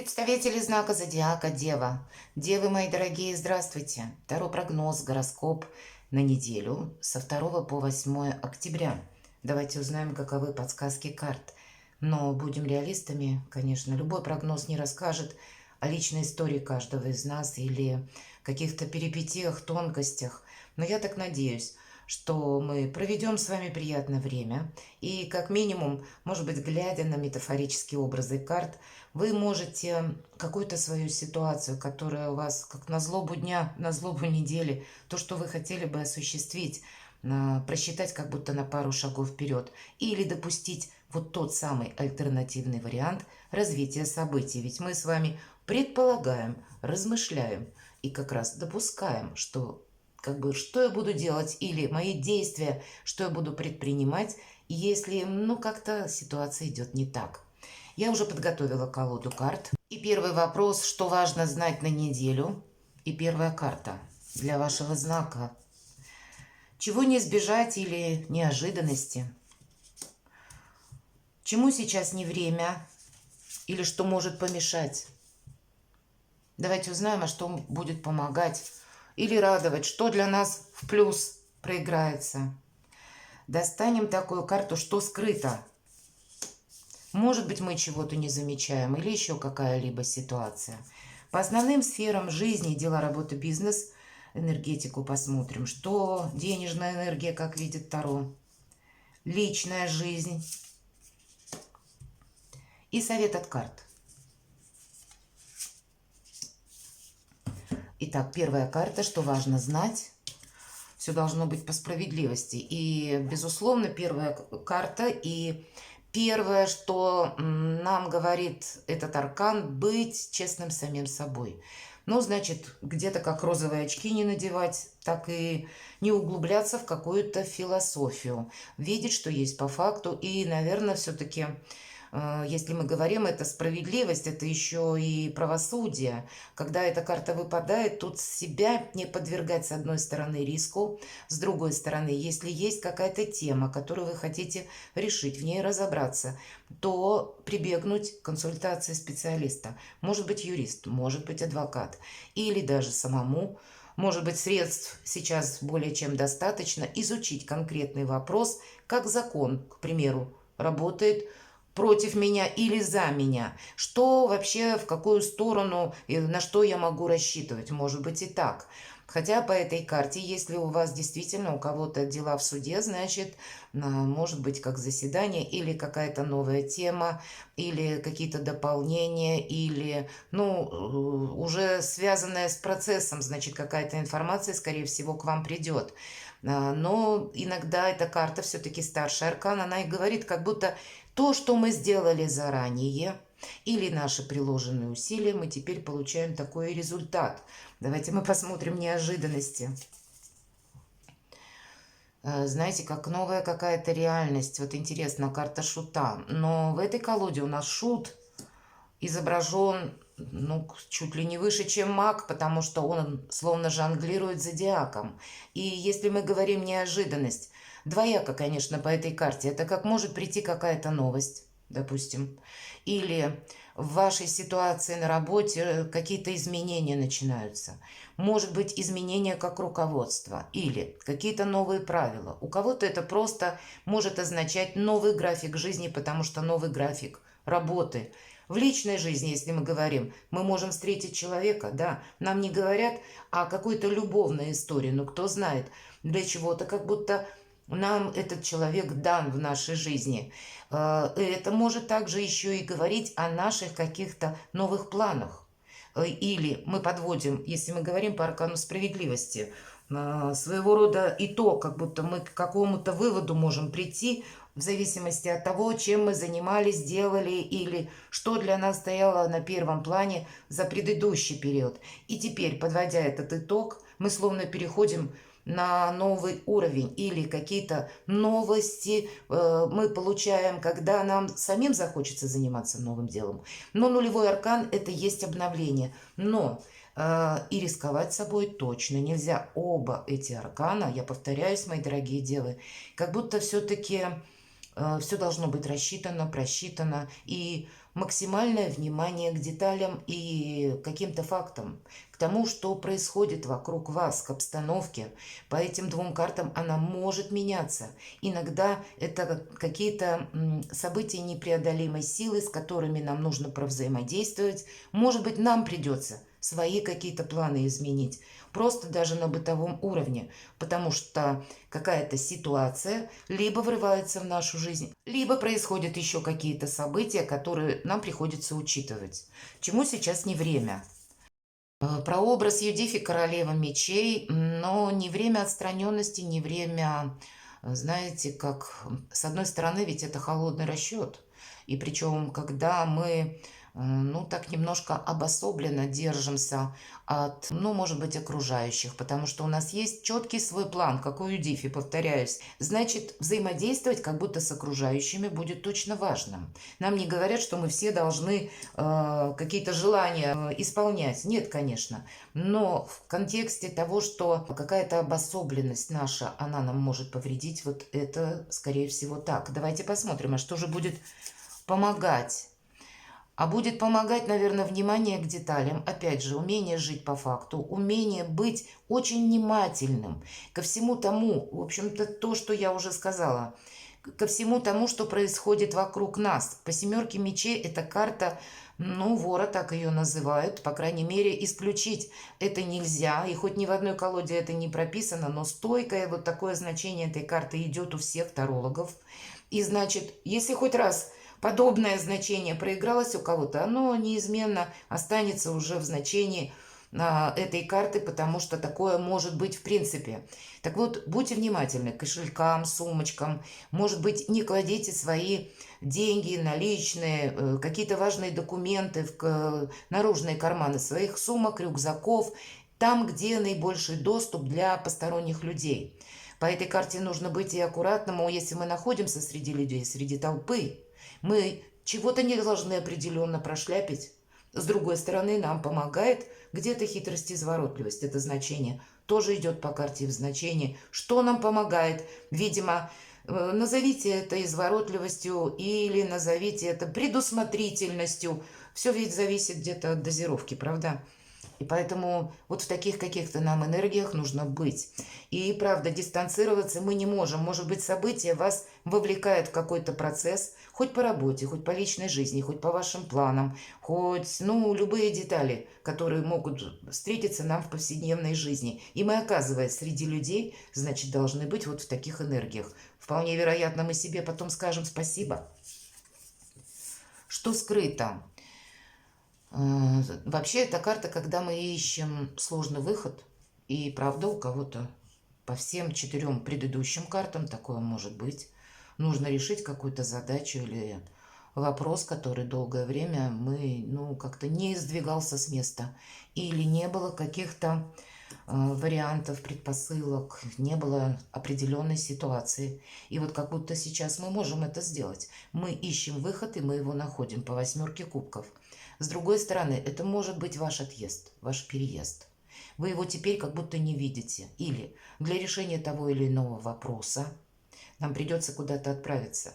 Представители знака зодиака Дева. Девы мои дорогие, здравствуйте. Таро прогноз, гороскоп на неделю со 2 по 8 октября. Давайте узнаем, каковы подсказки карт. Но будем реалистами, конечно, любой прогноз не расскажет о личной истории каждого из нас или каких-то перипетиях, тонкостях. Но я так надеюсь, что мы проведем с вами приятное время. И как минимум, может быть, глядя на метафорические образы карт, вы можете какую-то свою ситуацию, которая у вас как на злобу дня, на злобу недели, то, что вы хотели бы осуществить, просчитать как будто на пару шагов вперед или допустить вот тот самый альтернативный вариант развития событий. Ведь мы с вами предполагаем, размышляем и как раз допускаем, что что я буду делать или мои действия, что я буду предпринимать, если, как-то ситуация идет не так. Я уже подготовила колоду карт. И первый вопрос, что важно знать на неделю. И первая карта для вашего знака. Чего не избежать или неожиданности? Чему сейчас не время или что может помешать? Давайте узнаем, а что будет помогать или радовать, что для нас в плюс проиграется. Достанем такую карту, что скрыто. Может быть, мы чего-то не замечаем или еще какая-либо ситуация. По основным сферам жизни, дела, работа, бизнес, энергетику посмотрим. Что денежная энергия, как видит Таро. Личная жизнь. И совет от карт. Итак, первая карта, что важно знать. Все должно быть по справедливости. И, безусловно, первая карта и первое, что нам говорит этот аркан, быть честным самим собой. Ну, значит, где-то как розовые очки не надевать, так и не углубляться в какую-то философию. Видеть, что есть по факту. И, наверное, все-таки, если мы говорим, это справедливость, это еще и правосудие. Когда эта карта выпадает, тут себя не подвергать с одной стороны риску, с другой стороны, если есть какая-то тема, которую вы хотите решить, в ней разобраться, то прибегнуть к консультации специалиста. Может быть юрист, может быть адвокат, или даже самому. Может быть, средств сейчас более чем достаточно изучить конкретный вопрос, как закон, к примеру, работает против меня или за меня. Что вообще, в какую сторону, на что я могу рассчитывать. Может быть и так. Хотя по этой карте, если у вас действительно у кого-то дела в суде, значит, может быть как заседание или какая-то новая тема, или какие-то дополнения, или, уже связанная с процессом, значит, какая-то информация, скорее всего, к вам придет. Но иногда эта карта все-таки старший аркан, она и говорит, как будто то, что мы сделали заранее, или наши приложенные усилия, мы теперь получаем такой результат. Давайте мы посмотрим неожиданности. Знаете, как новая какая-то реальность. Вот интересно, карта шута. Но в этой колоде у нас шут изображен, чуть ли не выше, чем маг, потому что он словно жонглирует зодиаком. И если мы говорим неожиданность, двояко, конечно, по этой карте. Это как может прийти какая-то новость, допустим. Или в вашей ситуации на работе какие-то изменения начинаются. Может быть, изменения как руководство или какие-то новые правила. У кого-то это просто может означать новый график жизни, потому что новый график работы. В личной жизни, если мы говорим, мы можем встретить человека, да, нам не говорят о какой-то любовной истории, но кто знает, для чего-то как будто нам этот человек дан в нашей жизни. Это может также еще и говорить о наших каких-то новых планах. Или мы подводим, если мы говорим по аркану справедливости, своего рода итог, как будто мы к какому-то выводу можем прийти в зависимости от того, чем мы занимались, делали или что для нас стояло на первом плане за предыдущий период. И теперь, подводя этот итог, мы словно переходим на новый уровень или какие-то новости мы получаем, когда нам самим захочется заниматься новым делом. Но нулевой аркан – это есть обновление. Но и рисковать собой точно нельзя. Оба эти аркана, я повторяюсь, мои дорогие девы, как будто все-таки все должно быть рассчитано, просчитано. И максимальное внимание к деталям и каким-то фактам, к тому, что происходит вокруг вас, к обстановке. По этим двум картам она может меняться. Иногда это какие-то события непреодолимой силы, с которыми нам нужно провзаимодействовать. Может быть, нам придется свои какие-то планы изменить, просто даже на бытовом уровне, потому что какая-то ситуация либо врывается в нашу жизнь, либо происходят еще какие-то события, которые нам приходится учитывать. Чему сейчас не время. Прообраз Юдифи королева мечей, но не время отстраненности, не время, знаете, как с одной стороны, ведь это холодный расчет. И причем, когда мы, ну, так немножко обособленно держимся от, ну, может быть, окружающих, потому что у нас есть четкий свой план, как у Юдифи, повторяюсь. Значит, взаимодействовать как будто с окружающими будет точно важным. Нам не говорят, что мы все должны какие-то желания исполнять. Нет, конечно. Но в контексте того, что какая-то обособленность наша, она нам может повредить, вот это, скорее всего, так. Давайте посмотрим, а что же будет помогать. А будет помогать, наверное, внимание к деталям. Опять же, умение жить по факту, умение быть очень внимательным ко всему тому, в общем-то, то, что я уже сказала, ко всему тому, что происходит вокруг нас. По семерке мечей эта карта, ну, вора, так ее называют, по крайней мере, исключить это нельзя. И хоть ни в одной колоде это не прописано, но стойкое вот такое значение этой карты идет у всех тарологов. И значит, если хоть раз подобное значение проигралось у кого-то, оно неизменно останется уже в значении этой карты, потому что такое может быть в принципе. Так вот, будьте внимательны к кошелькам, сумочкам. Может быть, не кладите свои деньги, наличные, какие-то важные документы в наружные карманы своих сумок, рюкзаков, там, где наибольший доступ для посторонних людей. По этой карте нужно быть и аккуратным, если мы находимся среди людей, среди толпы. Мы чего-то не должны определенно прошляпить. С другой стороны, нам помогает где-то хитрость и изворотливость. Это значение тоже идет по карте в значении. Что нам помогает? Видимо, назовите это изворотливостью или назовите это предусмотрительностью. Все ведь зависит где-то от дозировки, правда? И поэтому вот в таких каких-то нам энергиях нужно быть. И правда, дистанцироваться мы не можем. Может быть, события вас вовлекают в какой-то процесс, хоть по работе, хоть по личной жизни, хоть по вашим планам, хоть, ну, любые детали, которые могут встретиться нам в повседневной жизни. И мы, оказываясь среди людей, значит, должны быть вот в таких энергиях. Вполне вероятно, мы себе потом скажем спасибо. Что скрыто? Вообще, это карта, когда мы ищем сложный выход. И правда, у кого-то по всем 4 предыдущим картам такое может быть. Нужно решить какую-то задачу или вопрос, который долгое время мы, ну, как-то не сдвигался с места. Или не было каких-то вариантов, предпосылок, не было определенной ситуации. И вот как будто сейчас мы можем это сделать. Мы ищем выход, и мы его находим по 8 кубков. С другой стороны, это может быть ваш отъезд, ваш переезд. Вы его теперь как будто не видите. Или для решения того или иного вопроса нам придется куда-то отправиться.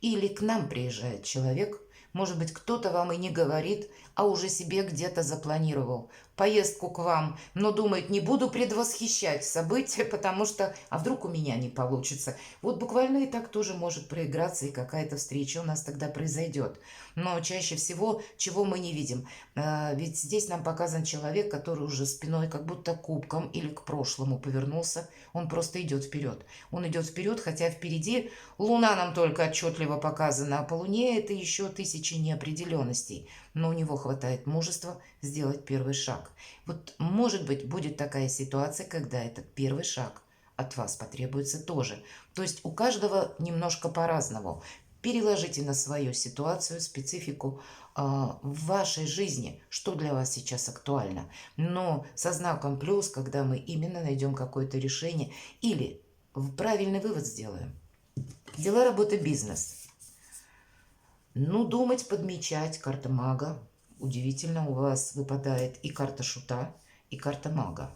Или к нам приезжает человек, может быть, кто-то вам и не говорит, а уже себе где-то запланировал поездку к вам, но думает, не буду предвосхищать события, потому что, а вдруг у меня не получится. Вот буквально и так тоже может проиграться, и какая-то встреча у нас тогда произойдет. Но чаще всего, чего мы не видим. Ведь здесь нам показан человек, который уже спиной как будто к кубкам или к прошлому повернулся. Он просто идет вперед. Он идет вперед, хотя впереди Луна нам только отчетливо показана, а по Луне это еще тысячи неопределенностей. Но у него хватает мужества сделать первый шаг. Вот, может быть, будет такая ситуация, когда этот первый шаг от вас потребуется тоже. То есть у каждого немножко по-разному. Переложите на свою ситуацию, специфику в вашей жизни, что для вас сейчас актуально. Но со знаком плюс, когда мы именно найдем какое-то решение или правильный вывод сделаем. Дела, работа, бизнес. Ну, думать, подмечать, карта мага. Удивительно, у вас выпадает и карта шута, и карта мага.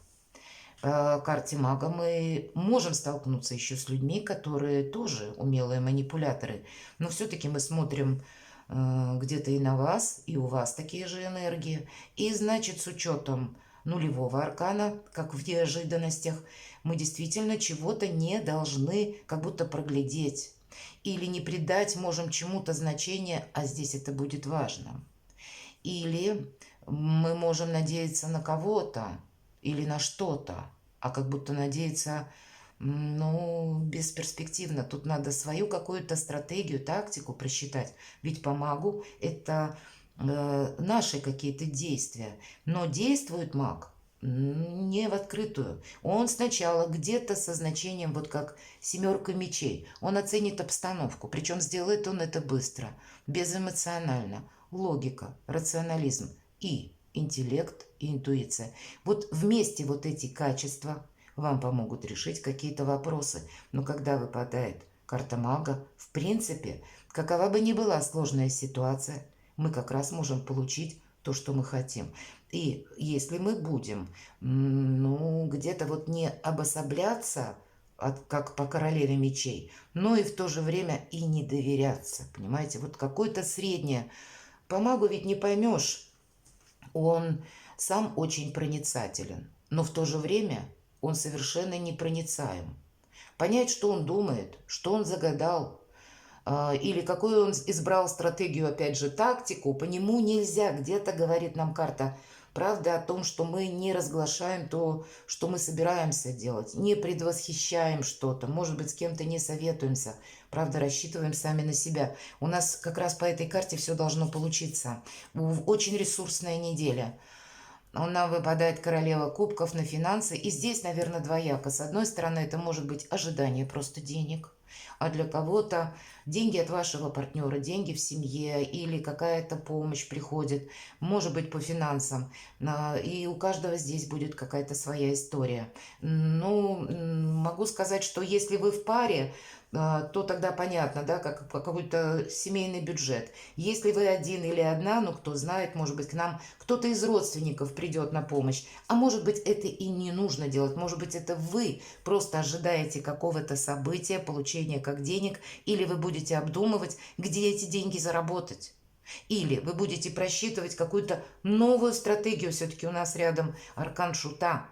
По карте мага мы можем столкнуться еще с людьми, которые тоже умелые манипуляторы. Но все-таки мы смотрим где-то и на вас, и у вас такие же энергии. И значит, с учетом нулевого аркана, как в неожиданностях, мы действительно чего-то не должны как будто проглядеть. Или не придать можем чему-то значение, а здесь это будет важно. Или мы можем надеяться на кого-то или на что-то, а как будто надеяться, ну, бесперспективно. Тут надо свою какую-то стратегию, тактику просчитать. Ведь по магу это наши какие-то действия. Но действует маг не в открытую. Он сначала где-то со значением, вот как семерка мечей, он оценит обстановку. Причем сделает он это быстро, безэмоционально. Логика, рационализм и интеллект, и интуиция. Вот вместе вот эти качества вам помогут решить какие-то вопросы. Но когда выпадает карта мага, в принципе, какова бы ни была сложная ситуация, мы как раз можем получить то, что мы хотим. И если мы будем, ну, где-то вот не обособляться, как по королеве мечей, но и в то же время и не доверяться, понимаете, вот какое-то среднее. По магу ведь не поймешь, он сам очень проницателен, но в то же время он совершенно непроницаем. Понять, что он думает, что он загадал, или какую он избрал стратегию, опять же, тактику, по нему нельзя. Где-то говорит нам карта правда о том, что мы не разглашаем то, что мы собираемся делать, не предвосхищаем что-то, может быть, с кем-то не советуемся, правда, рассчитываем сами на себя. У нас как раз по этой карте все должно получиться. Очень ресурсная неделя. Нам выпадает королева кубков на финансы. И здесь, наверное, двояко. С одной стороны, это может быть ожидание просто денег. А для кого-то деньги от вашего партнера, деньги в семье или какая-то помощь приходит. Может быть, по финансам. И у каждого здесь будет какая-то своя история. Ну, могу сказать, что если вы в паре, то тогда понятно, да, как какой-то семейный бюджет. Если вы один или одна, ну кто знает, может быть, к нам кто-то из родственников придет на помощь, а может быть, это и не нужно делать, может быть, это вы просто ожидаете какого-то события, получения как денег, или вы будете обдумывать, где эти деньги заработать. Или вы будете просчитывать какую-то новую стратегию, все-таки у нас рядом аркан шута,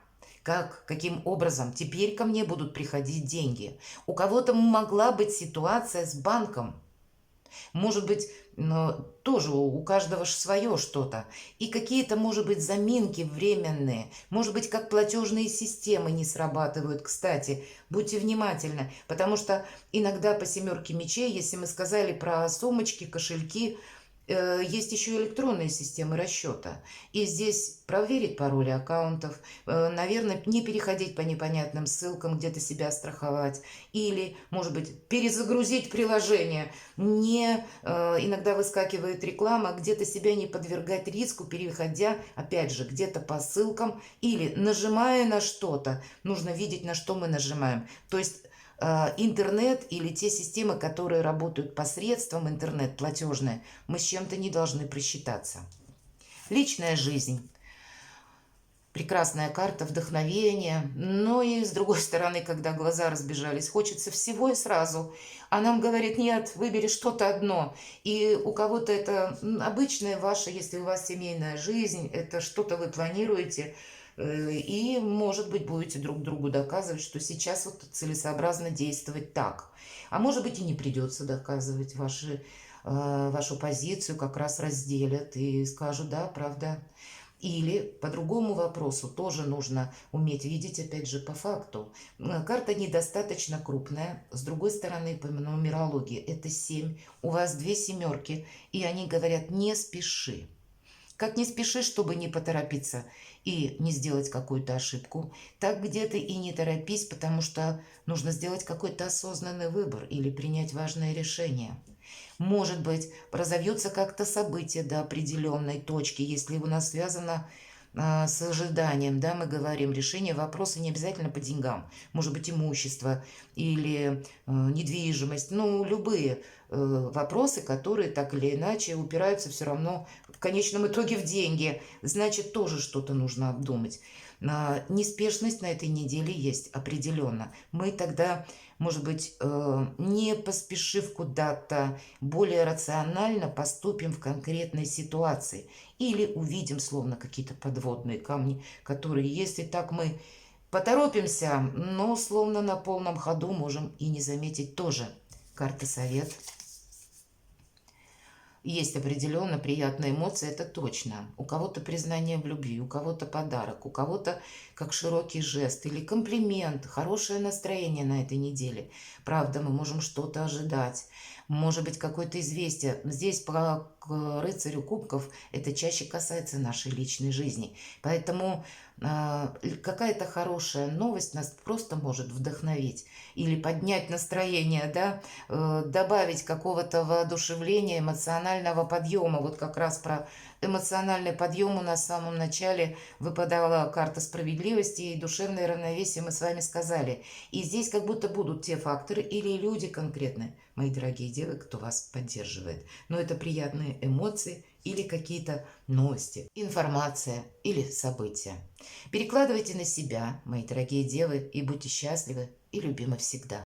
каким образом теперь ко мне будут приходить деньги. У кого-то могла быть ситуация с банком. Может быть, тоже у каждого свое что-то. И какие-то, может быть, заминки временные. Может быть, как платежные системы не срабатывают. Кстати, будьте внимательны, потому что иногда по семерке мечей, если мы сказали про сумочки, кошельки, есть еще электронные системы расчета. И здесь проверить пароли аккаунтов, наверное, не переходить по непонятным ссылкам, где-то себя страховать. Или, может быть, перезагрузить приложение. Иногда выскакивает реклама, где-то себя не подвергать риску, переходя, опять же, где-то по ссылкам. Или нажимая на что-то, нужно видеть, на что мы нажимаем. То есть интернет или те системы, которые работают посредством интернет, платежные, мы с чем-то не должны просчитаться. Личная жизнь. Прекрасная карта вдохновения. Но и с другой стороны, когда глаза разбежались, хочется всего и сразу. А нам говорит, нет, выбери что-то одно. И у кого-то это обычная ваша, если у вас семейная жизнь, это что-то вы планируете, и, может быть, будете друг другу доказывать, что сейчас вот целесообразно действовать так. А может быть, и не придется доказывать вашу позицию, как раз разделят и скажут, да, правда. Или по другому вопросу тоже нужно уметь видеть, опять же, по факту. Карта недостаточно крупная. С другой стороны, по нумерологии, это 7. У вас 2 семерки, и они говорят, не спеши. Как не спеши, чтобы не поторопиться и не сделать какую-то ошибку, так где-то и не торопись, потому что нужно сделать какой-то осознанный выбор или принять важное решение. Может быть, разовьется как-то событие до определенной точки, если у нас связано с ожиданием, да, мы говорим, решение вопроса не обязательно по деньгам, может быть, имущество или недвижимость, ну, любые вопросы, которые так или иначе упираются все равно в конечном итоге в деньги, значит, тоже что-то нужно обдумать. Неспешность на этой неделе есть определенно. Мы тогда, может быть, не поспешив куда-то, более рационально поступим в конкретной ситуации. Или увидим словно какие-то подводные камни, которые, если так мы поторопимся, но словно на полном ходу можем и не заметить тоже. Карта совет. Есть определенно приятные эмоции, это точно. У кого-то признание в любви, у кого-то подарок, у кого-то как широкий жест или комплимент, хорошее настроение на этой неделе. Правда, мы можем что-то ожидать. Может быть, какое-то известие. Здесь про рыцарю кубков это чаще касается нашей личной жизни. Поэтому какая-то хорошая новость нас просто может вдохновить или поднять настроение, да, добавить какого-то воодушевления, эмоционального подъема. Вот как раз про эмоциональный подъем у нас в самом начале выпадала карта справедливости и душевное равновесие, мы с вами сказали. И здесь как будто будут те факторы или люди конкретные, мои дорогие девы, кто вас поддерживает. Но это приятные эмоции или какие-то новости, информация или события. Перекладывайте на себя, мои дорогие девы, и будьте счастливы и любимы всегда.